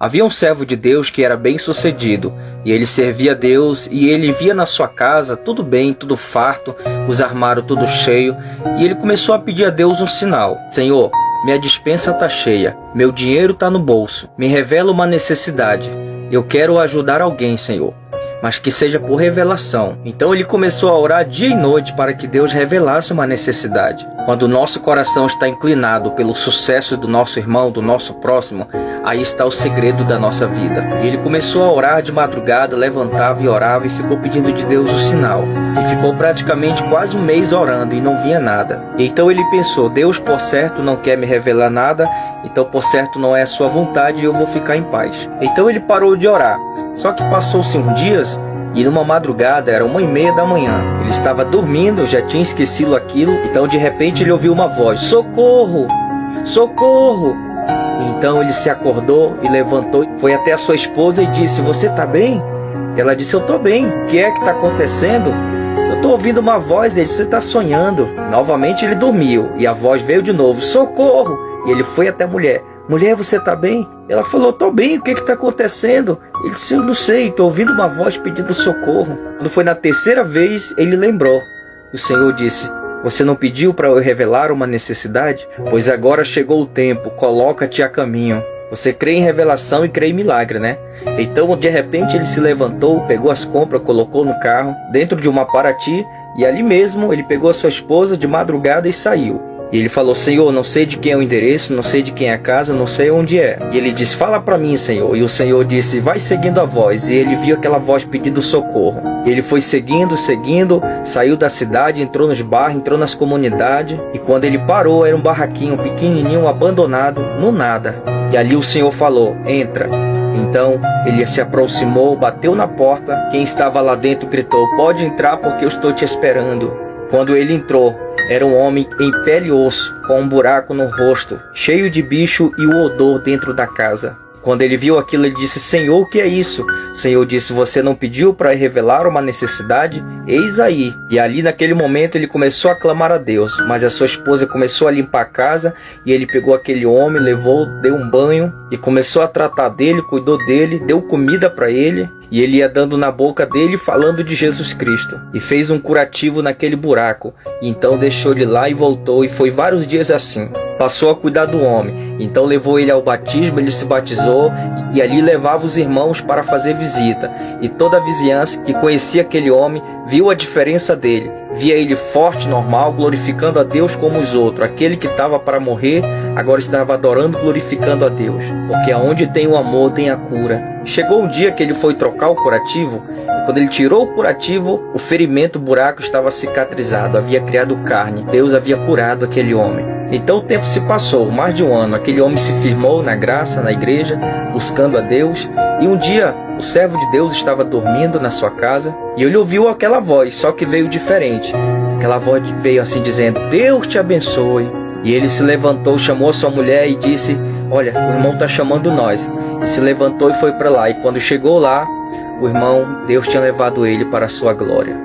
Havia um servo de Deus que era bem-sucedido, e ele servia a Deus, e ele via na sua casa tudo bem, tudo farto, os armários tudo cheio, e ele começou a pedir a Deus um sinal. Senhor, minha despensa está cheia, meu dinheiro está no bolso, me revela uma necessidade. Eu quero ajudar alguém, Senhor, mas que seja por revelação. Então ele começou a orar dia e noite para que Deus revelasse uma necessidade. Quando o nosso coração está inclinado pelo sucesso do nosso irmão, do nosso próximo, aí está o segredo da nossa vida. E ele começou a orar de madrugada, levantava e orava e ficou pedindo de Deus o sinal. E ficou praticamente quase um mês orando e não via nada. Então ele pensou, Deus por certo não quer me revelar nada, então por certo não é a sua vontade e eu vou ficar em paz. Então ele parou de orar. Só que passou-se uns dias e numa madrugada, era 1h30 da manhã. Ele estava dormindo, já tinha esquecido aquilo. Então de repente ele ouviu uma voz, socorro, socorro. Então ele se acordou e levantou, foi até a sua esposa e disse, você está bem? Ela disse, eu estou bem, o que é que está acontecendo? Eu estou ouvindo uma voz, ele disse, você está sonhando. Novamente ele dormiu e a voz veio de novo, socorro. E ele foi até a mulher, mulher, você está bem? Ela falou, estou bem, o que está acontecendo? Ele disse, eu não sei, estou ouvindo uma voz pedindo socorro. Quando foi na terceira vez, ele lembrou. O Senhor disse, você não pediu para eu revelar uma necessidade? Pois agora chegou o tempo, coloca-te a caminho. Você crê em revelação e crê em milagre, né? Então, de repente, ele se levantou, pegou as compras, colocou no carro, dentro de uma Paraty, e ali mesmo ele pegou a sua esposa de madrugada e saiu. E ele falou, Senhor, não sei de quem é o endereço, não sei de quem é a casa, não sei onde é. E ele disse, fala para mim, Senhor. E o Senhor disse, vai seguindo a voz. E ele viu aquela voz pedindo socorro. E ele foi seguindo, saiu da cidade, entrou nos bairros, entrou nas comunidades. E quando ele parou, era um barraquinho pequenininho, abandonado, no nada. E ali o Senhor falou, entra. Então ele se aproximou, bateu na porta. Quem estava lá dentro gritou, pode entrar porque eu estou te esperando. Quando ele entrou, era um homem em pele e osso, com um buraco no rosto, cheio de bicho e o odor dentro da casa. Quando ele viu aquilo, ele disse, Senhor, o que é isso? O Senhor disse, você não pediu para revelar uma necessidade? Eis aí. E ali naquele momento ele começou a clamar a Deus, mas a sua esposa começou a limpar a casa, e ele pegou aquele homem, levou, deu um banho, e começou a tratar dele, cuidou dele, deu comida para ele, e ele ia dando na boca dele, falando de Jesus Cristo. E fez um curativo naquele buraco, e então deixou ele lá e voltou, e foi vários dias assim. Passou a cuidar do homem, então levou ele ao batismo, ele se batizou e ali levava os irmãos para fazer visita. E toda a vizinhança que conhecia aquele homem viu a diferença dele, via ele forte, normal, glorificando a Deus como os outros. Aquele que estava para morrer, agora estava adorando, glorificando a Deus, porque aonde tem o amor tem a cura. Chegou um dia que ele foi trocar o curativo, e quando ele tirou o curativo, o ferimento, o buraco estava cicatrizado, havia criado carne. Deus havia curado aquele homem. Então o tempo se passou, mais de um ano, aquele homem se firmou na graça, na igreja, buscando a Deus, e um dia o servo de Deus estava dormindo na sua casa, e ele ouviu aquela voz, só que veio diferente. Aquela voz veio assim dizendo, Deus te abençoe. E ele se levantou, chamou a sua mulher e disse, olha, o irmão está chamando nós. E se levantou e foi para lá, e quando chegou lá, o irmão, Deus tinha levado ele para a sua glória.